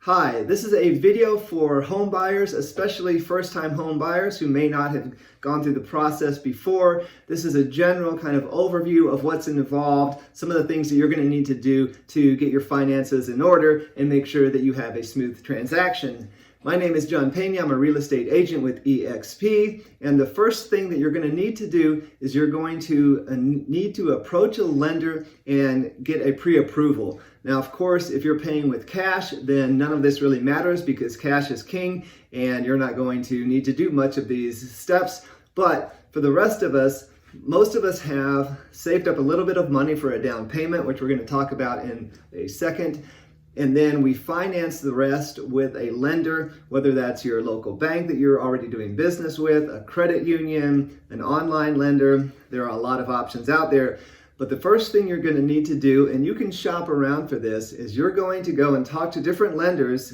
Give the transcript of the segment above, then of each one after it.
Hi, this is a video for home buyers, especially first-time home buyers who may not have gone through the process before. This is a general kind of overview of what's involved, some of the things that you're going to need to do to get your finances in order and make sure that you have a smooth transaction. My name is John Peña. I'm a real estate agent with eXp, and the first thing that you're going to need to do is you're going to need to approach a lender and get a pre-approval. Now, of course, if you're paying with cash, then none of this really matters because cash is king and you're not going to need to do much of these steps. But for the rest of us, most of us have saved up a little bit of money for a down payment, which we're going to talk about in a second. And then we finance the rest with a lender, whether that's your local bank that you're already doing business with, a credit union, an online lender. There are a lot of options out there. But the first thing you're going to need to do, and you can shop around for this, is you're going to go and talk to different lenders.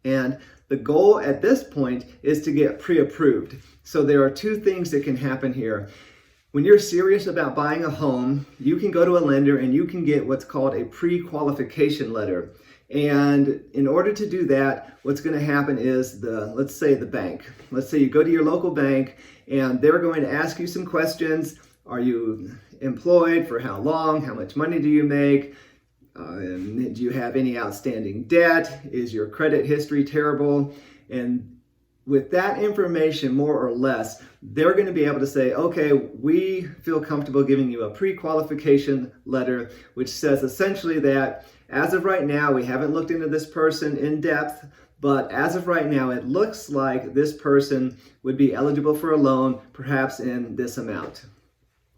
And the goal at this point is to get pre-approved. So there are two things that can happen here. When you're serious about buying a home, you can go to a lender and you can get what's called a pre-qualification letter. And in order to do that, what's going to happen is let's say the bank. Let's say you go to your local bank and they're going to ask you some questions. Are you employed? For how long? How much money do you make? Do you have any outstanding debt? Is your credit history terrible? And with that information, more or less, they're going to be able to say, okay, we feel comfortable giving you a pre-qualification letter, which says essentially that as of right now, we haven't looked into this person in depth, but as of right now, it looks like this person would be eligible for a loan, perhaps in this amount.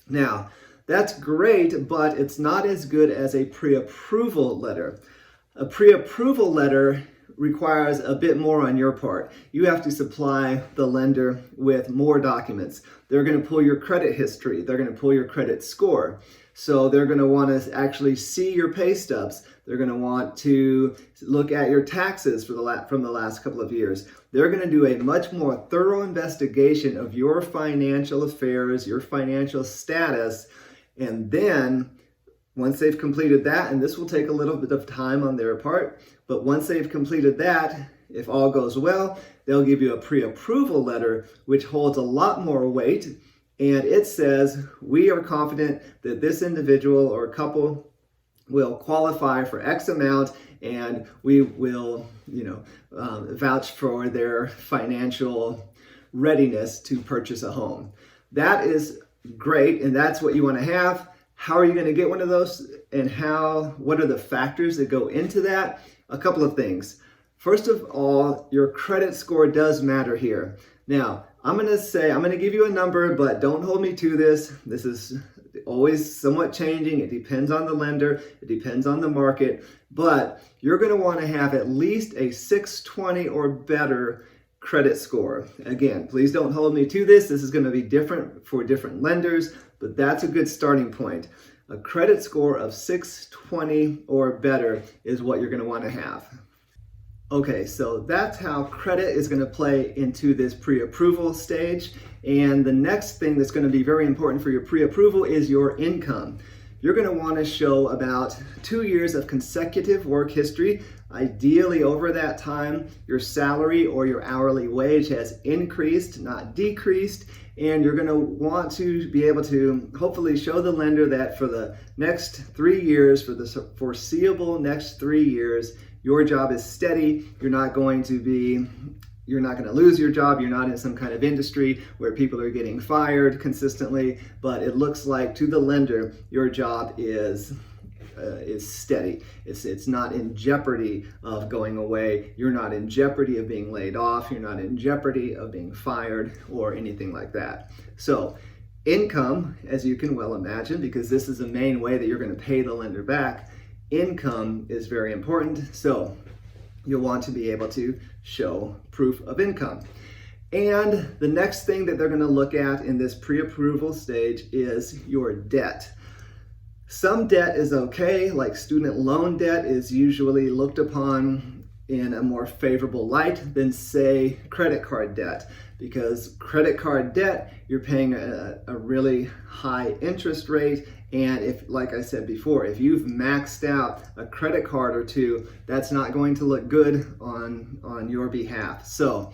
Now, that's great, but it's not as good as a pre-approval letter. A pre-approval letter requires a bit more on your part. You have to supply the lender with more documents. They're going to pull your credit history. They're going to pull your credit score. So they're going to want to actually see your pay stubs. They're going to want to look at your taxes from the last couple of years. They're going to do a much more thorough investigation of your financial affairs, your financial status, and then once they've completed that, and this will take a little bit of time on their part, but once they've completed that, if all goes well, they'll give you a pre-approval letter, which holds a lot more weight. And it says, we are confident that this individual or couple will qualify for X amount, and we will, vouch for their financial readiness to purchase a home. That is great, and that's what you want to have. How are you going to get one of those, and what are the factors that go into that? A couple of things. First of all, your credit score does matter here. Now, I'm going to give you a number, but don't hold me to this. This is always somewhat changing. It depends on the lender. It depends on the market. But you're going to want to have at least a 620 or better credit score. Again, please don't hold me to this. This is going to be different for different lenders, but that's a good starting point. A credit score of 620 or better is what you're going to want to have. Okay, so that's how credit is going to play into this pre-approval stage. And the next thing that's going to be very important for your pre-approval is your income. You're going to want to show about 2 years of consecutive work history. Ideally, over that time, your salary or your hourly wage has increased, not decreased. And you're going to want to be able to hopefully show the lender that for the next 3 years, for the foreseeable next 3 years, your job is steady. You're not going to lose your job. You're not in some kind of industry where people are getting fired consistently, but it looks like to the lender, your job is steady. It's not in jeopardy of going away. You're not in jeopardy of being laid off. You're not in jeopardy of being fired or anything like that. So income, as you can well imagine, because this is the main way that you're going to pay the lender back, income is very important. So you'll want to be able to show proof of income. And the next thing that they're going to look at in this pre-approval stage is your debt. Some debt is okay, like student loan debt is usually looked upon in a more favorable light than, say, credit card debt. Because credit card debt, you're paying a really high interest rate, and if, like I said before, if you've maxed out a credit card or two, that's not going to look good on your behalf. So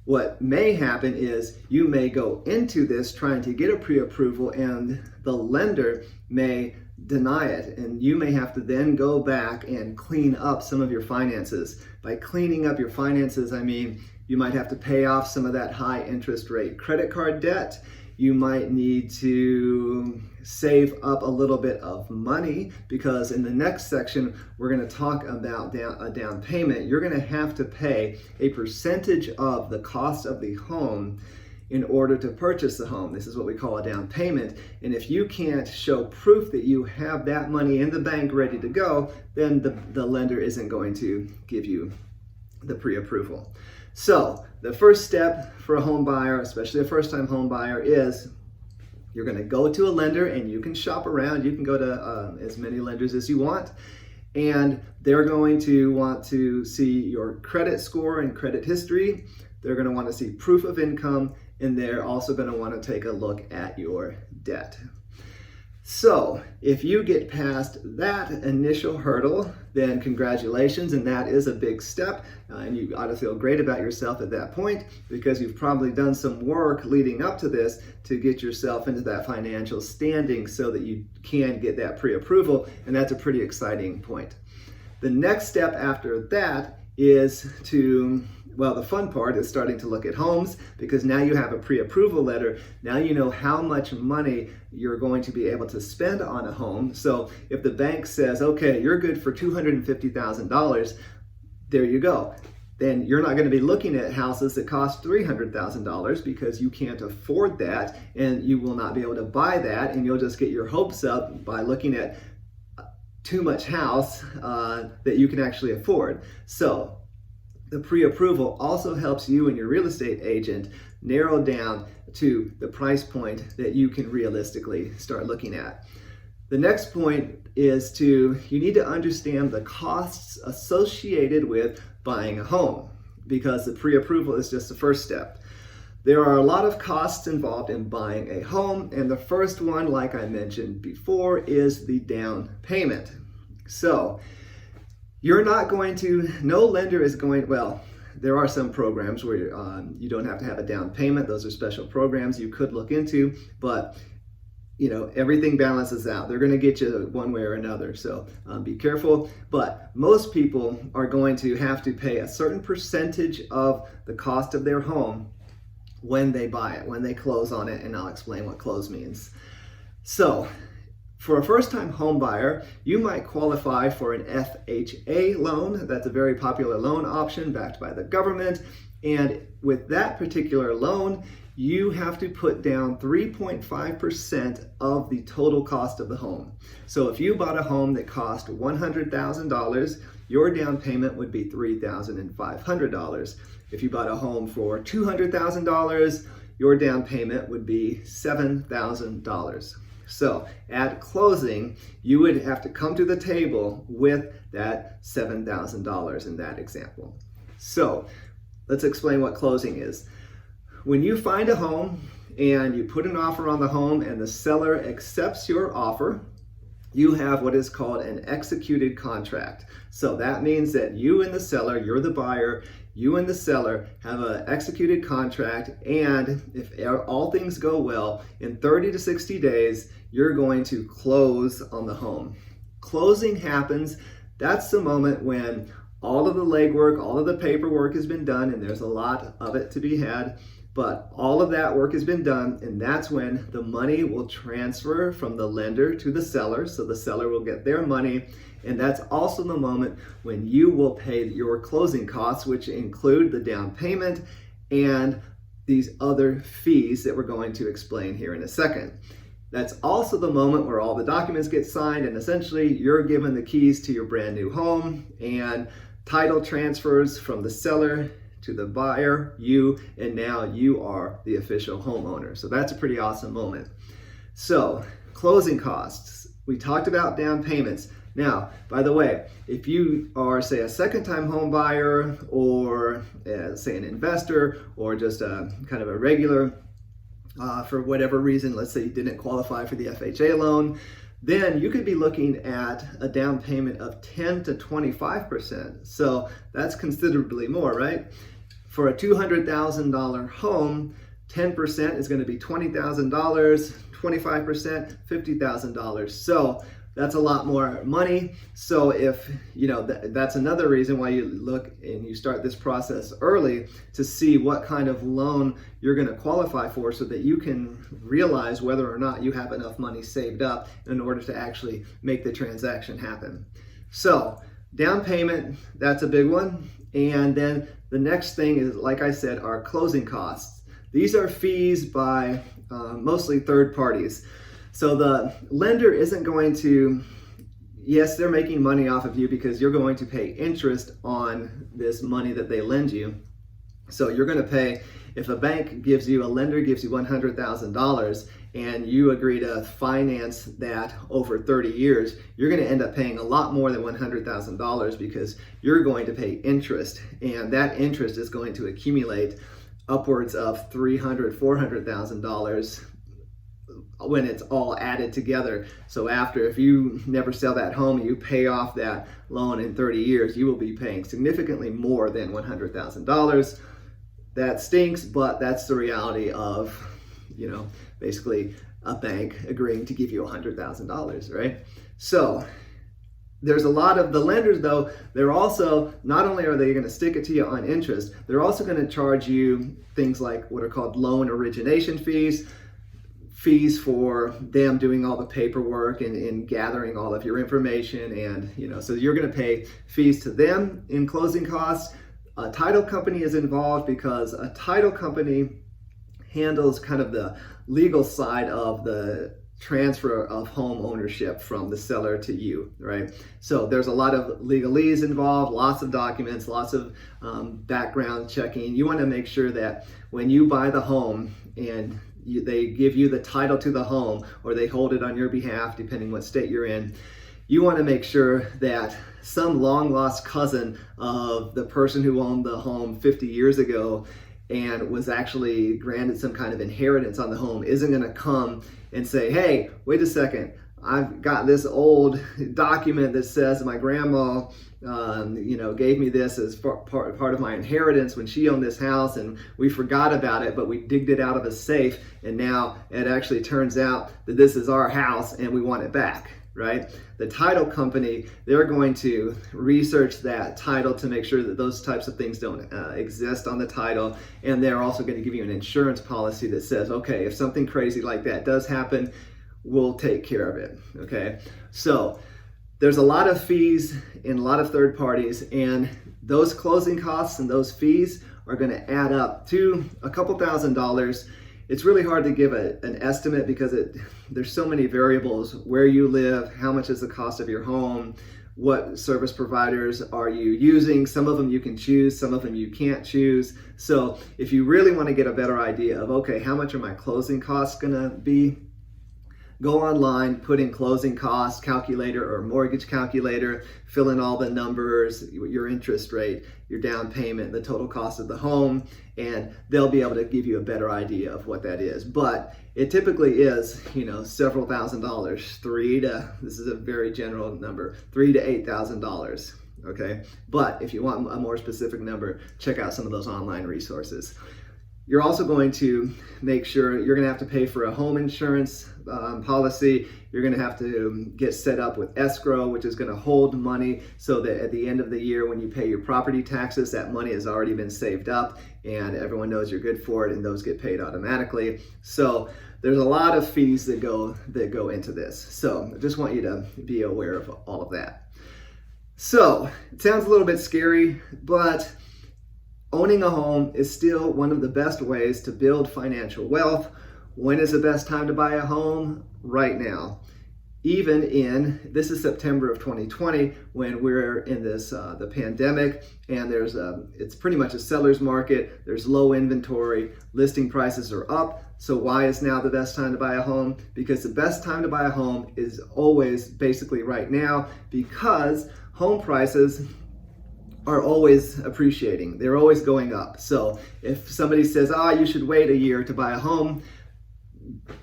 what may happen is you may go into this trying to get a pre-approval, and the lender may deny it, and you may have to then go back and clean up some of your finances. By cleaning up your finances, I mean you might have to pay off some of that high interest rate credit card debt. You might need to save up a little bit of money, because in the next section we're going to talk about a down payment. You're going to have to pay a percentage of the cost of the home in order to purchase the home. This is what we call a down payment. And if you can't show proof that you have that money in the bank ready to go, then the lender isn't going to give you the pre-approval. So the first step for a home buyer, especially a first-time home buyer, is you're going to go to a lender, and you can shop around. You can go to as many lenders as you want, and they're going to want to see your credit score and credit history. They're going to want to see proof of income, and they're also going to want to take a look at your debt. So if you get past that initial hurdle, then congratulations, and that is a big step, and you ought to feel great about yourself at that point, because you've probably done some work leading up to this to get yourself into that financial standing so that you can get that pre-approval, and that's a pretty exciting point. The next step after that is the fun part is starting to look at homes, because now you have a pre-approval letter. Now you know how much money you're going to be able to spend on a home. So if the bank says, okay, you're good for $250,000, there you go. Then you're not going to be looking at houses that cost $300,000, because you can't afford that, and you will not be able to buy that, and you'll just get your hopes up by looking at too much house that you can actually afford. So the pre-approval also helps you and your real estate agent narrow down to the price point that you can realistically start looking at. The next point is you need to understand the costs associated with buying a home, because the pre-approval is just the first step. There are a lot of costs involved in buying a home, and the first one, like I mentioned before, is the down payment. So no lender is going, there are some programs where you don't have to have a down payment. Those are special programs you could look into, but everything balances out. They're going to get you one way or another, so be careful. But most people are going to have to pay a certain percentage of the cost of their home when they buy it, when they close on it, and I'll explain what close means. So for a first-time home buyer, you might qualify for an FHA loan. That's a very popular loan option backed by the government. And with that particular loan, you have to put down 3.5% of the total cost of the home. So if you bought a home that cost $100,000, your down payment would be $3,500. If you bought a home for $200,000, your down payment would be $7,000. So at closing, you would have to come to the table with that $7,000 in that example. So let's explain what closing is. When you find a home and you put an offer on the home and the seller accepts your offer, you have what is called an executed contract. So that means that you and the seller, you're the buyer, you and the seller have an executed contract, and if all things go well, in 30 to 60 days, you're going to close on the home. Closing happens, that's the moment when all of the legwork, all of the paperwork has been done, and there's a lot of it to be had, but all of that work has been done, and that's when the money will transfer from the lender to the seller, so the seller will get their money, and that's also the moment when you will pay your closing costs, which include the down payment and these other fees that we're going to explain here in a second. That's also the moment where all the documents get signed, and essentially you're given the keys to your brand new home, and title transfers from the seller to the buyer, and now you are the official homeowner. So that's a pretty awesome moment. So closing costs. We talked about down payments. Now, by the way, if you are, say, a second-time home buyer, or say an investor, or just a kind of a regular, for whatever reason, let's say you didn't qualify for the FHA loan, then you could be looking at a down payment of 10 to 25%. So that's considerably more, right? For a $200,000 home, 10% is going to be $20,000, 25%, $50,000. So that's a lot more money. So if, that's another reason why you look and you start this process early to see what kind of loan you're going to qualify for, so that you can realize whether or not you have enough money saved up in order to actually make the transaction happen. So down payment, that's a big one. And then the next thing is, like I said, are closing costs. These are fees by mostly third parties. So the lender isn't going to, yes, they're making money off of you because you're going to pay interest on this money that they lend you. So you're going to pay, if a lender gives you $100,000 and you agree to finance that over 30 years, you're going to end up paying a lot more than $100,000 because you're going to pay interest. And that interest is going to accumulate upwards of $300,000, $400,000 when it's all added together. So if you never sell that home, you pay off that loan in 30 years, you will be paying significantly more than $100,000. That stinks, but that's the reality of, basically a bank agreeing to give you $100,000, right? So there's a lot of the lenders, though, they're also, not only are they going to stick it to you on interest, they're also going to charge you things like what are called loan origination fees for them doing all the paperwork and gathering all of your information. And, so you're going to pay fees to them in closing costs. A title company is involved because a title company handles kind of the legal side of the transfer of home ownership from the seller to you, right? So there's a lot of legalese involved, lots of documents, lots of background checking. You want to make sure that when you buy the home and they give you the title to the home, or they hold it on your behalf, depending what state you're in, you want to make sure that some long lost cousin of the person who owned the home 50 years ago and was actually granted some kind of inheritance on the home isn't going to come and say, hey, wait a second, I've got this old document that says my grandma gave me this as part of my inheritance when she owned this house, and we forgot about it, but we digged it out of a safe, and now it actually turns out that this is our house and we want it back, right? The title company, they're going to research that title to make sure that those types of things don't exist on the title, and they're also going to give you an insurance policy that says, okay, if something crazy like that does happen, we'll take care of it, okay? So there's a lot of fees in a lot of third parties, and those closing costs and those fees are going to add up to a couple $1,000s. It's really hard to give an estimate because there's so many variables: where you live, how much is the cost of your home, what service providers are you using. Some of them you can choose, some of them you can't choose. So if you really want to get a better idea of, okay, how much are my closing costs going to be, go online, put in closing costs calculator or mortgage calculator, fill in all the numbers, your interest rate, your down payment, the total cost of the home, and they'll be able to give you a better idea of what that is. But it typically is, several $1,000s, this is a very general number, $3,000 to $8,000. Okay, but if you want a more specific number, check out some of those online resources. You're also going to make sure you're going to have to pay for a home insurance policy. You're going to have to get set up with escrow, which is going to hold money so that at the end of the year when you pay your property taxes, that money has already been saved up and everyone knows you're good for it, and those get paid automatically. So there's a lot of fees that go into this. So I just want you to be aware of all of that. So it sounds a little bit scary, but owning a home is still one of the best ways to build financial wealth. When is the best time to buy a home? Right now. This is September of 2020, when we're in this the pandemic, and it's pretty much a seller's market. There's low inventory, listing prices are up. So why is now the best time to buy a home? Because the best time to buy a home is always basically right now, because home prices are always appreciating. They're always going up. So if somebody says, you should wait a year to buy a home,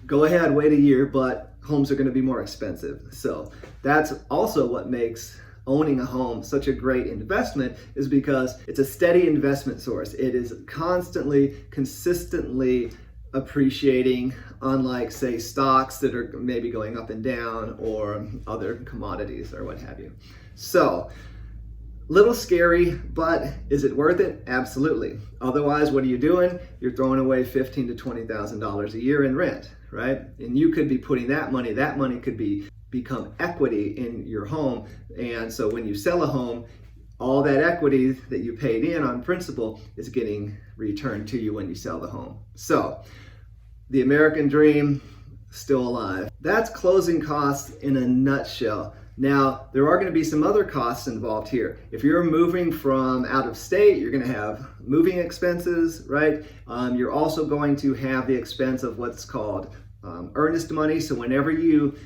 go ahead, wait a year, but homes are going to be more expensive. So that's also what makes owning a home such a great investment, is because it's a steady investment source. It is constantly, consistently appreciating, unlike, say, stocks that are maybe going up and down, or other commodities or what have you. So, little scary, but is it worth it? Absolutely. Otherwise, what are you doing? You're throwing away $15,000 to $20,000 a year in rent, right? And you could be putting that money could become equity in your home. And so when you sell a home, all that equity that you paid in on principal is getting returned to you when you sell the home. So the American dream, still alive. That's closing costs in a nutshell. Now, there are going to be some other costs involved here. If you're moving from out of state, you're going to have moving expenses, right? You're also going to have the expense of what's called earnest money. So whenever you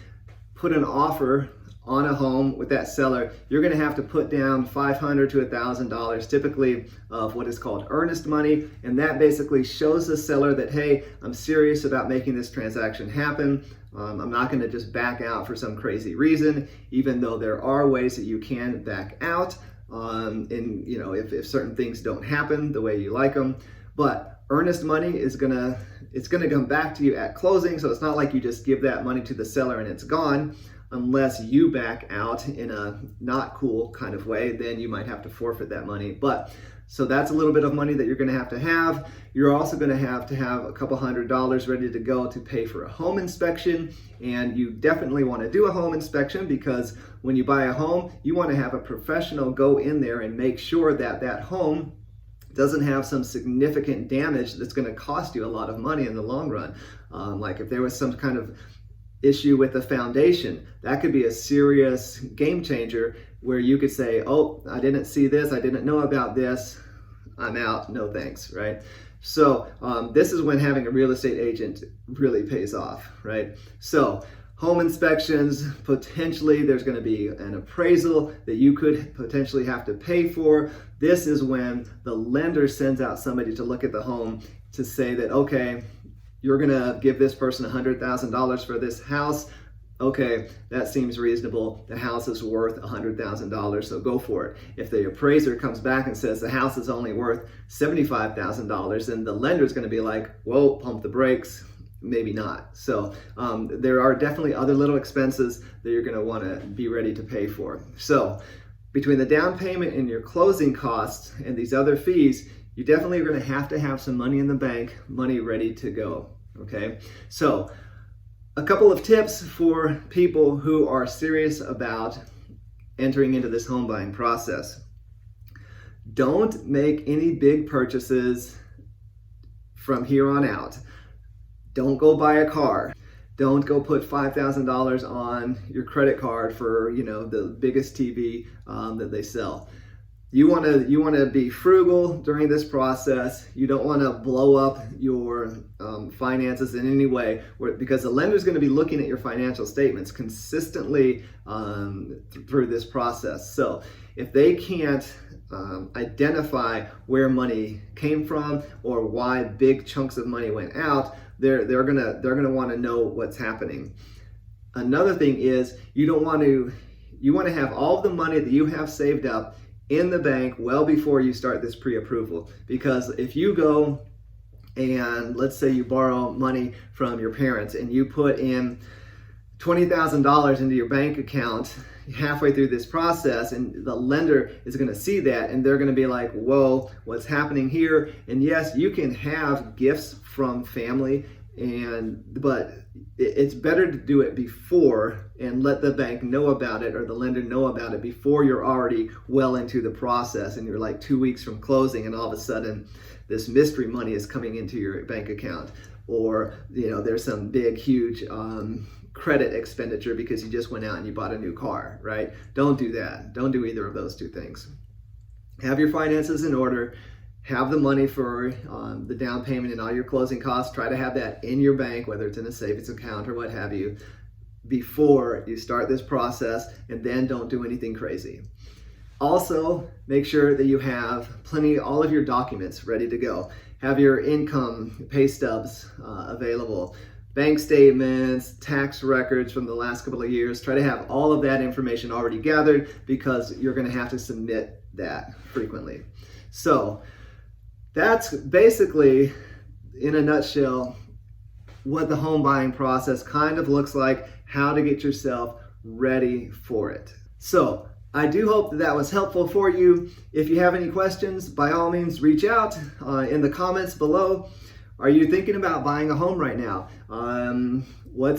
put an offer on a home with that seller, you're going to have to put down $500 to $1,000 typically of what is called earnest money. And that basically shows the seller that, hey, I'm serious about making this transaction happen. I'm not going to just back out for some crazy reason, even though there are ways that you can back out if certain things don't happen the way you like them. But earnest money is it's gonna come back to you at closing. So it's not like you just give that money to the seller and it's gone, unless you back out in a not cool kind of way. Then you might have to forfeit that money. But so that's a little bit of money that you're going to have. You're also going to have a couple $100 ready to go to pay for a home inspection. And you definitely want to do a home inspection, because when you buy a home, you want to have a professional go in there and make sure that that home doesn't have some significant damage that's going to cost you a lot of money in the long run. Like if there was some kind of issue with the foundation, that could be a serious game changer, where you could say, oh, I didn't see this, I didn't know about this, I'm out, no thanks, right? So this is when having a real estate agent really pays off, right? So home inspections, potentially there's going to be an appraisal that you could potentially have to pay for. This is when the lender sends out somebody to look at the home to say that, okay, you're going to give this person $100,000 for this house. Okay, that seems reasonable. The house is worth $100,000, so go for it. If the appraiser comes back and says the house is only worth $75,000, then the lender's going to be like, whoa, pump the brakes. Maybe not. So there are definitely other little expenses that you're going to want to be ready to pay for. So between the down payment and your closing costs and these other fees, you definitely are going to have some money in the bank, money ready to go. Okay, so a couple of tips for people who are serious about entering into this home buying process. Don't make any big purchases from here on out. Don't go buy a car. Don't go put $5,000 on your credit card for the biggest TV that they sell. You want to be frugal during this process. You don't want to blow up your finances in any way, because the lender is going to be looking at your financial statements consistently through this process. So if they can't identify where money came from or why big chunks of money went out, they're gonna want to know what's happening. Another thing is you want to have all the money that you have saved up in the bank well before you start this pre-approval. Because if you go and let's say you borrow money from your parents and you put in $20,000 into your bank account halfway through this process, and the lender is going to see that and they're going to be like, whoa, what's happening here? And yes, you can have gifts from family, but it's better to do it before and let the bank know about it or the lender know about it before you're already well into the process and you're like 2 weeks from closing and all of a sudden this mystery money is coming into your bank account, or there's some big huge credit expenditure because you just went out and you bought a new car, right? Don't do that. Don't do either of those two things. Have your finances in order. have the money for the down payment and all your closing costs. Try to have that in your bank, whether it's in a savings account or what have you, before you start this process, and then don't do anything crazy. Also, make sure that you have all of your documents ready to go. Have your income pay stubs available, bank statements, tax records from the last couple of years. Try to have all of that information already gathered, because you're going to have to submit that frequently. So that's basically, in a nutshell, what the home buying process kind of looks like, how to get yourself ready for it. So I do hope that that was helpful for you. If you have any questions, by all means, reach out in the comments below. Are you thinking about buying a home right now? What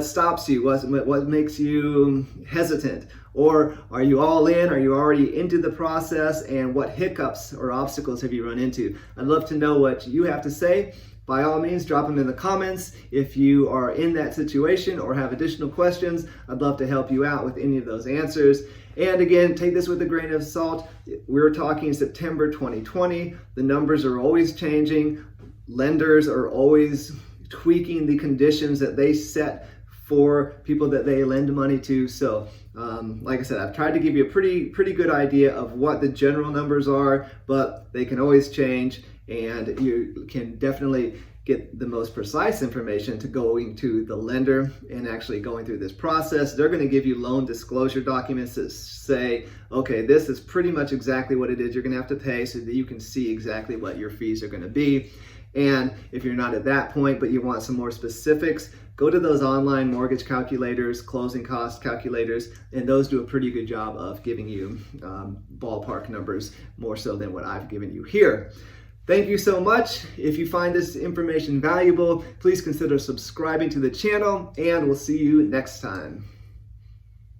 stops you? What makes you hesitant? Or are you all in? Are you already into the process? And what hiccups or obstacles have you run into? I'd love to know what you have to say. By all means, drop them in the comments. If you are in that situation or have additional questions, I'd love to help you out with any of those answers. And again, take this with a grain of salt. We're talking September 2020. The numbers are always changing. Lenders are always tweaking the conditions that they set for people that they lend money to. So like I said, I've tried to give you a pretty good idea of what the general numbers are, but they can always change, and you can definitely get the most precise information to going to the lender and actually going through this process. They're going to give you loan disclosure documents that say, okay, this is pretty much exactly what it is you're going to have to pay, so that you can see exactly what your fees are going to be. And if you're not at that point, but you want some more specifics, go to those online mortgage calculators, closing cost calculators, and those do a pretty good job of giving you ballpark numbers, more so than what I've given you here. Thank you so much. If you find this information valuable, please consider subscribing to the channel, and we'll see you next time.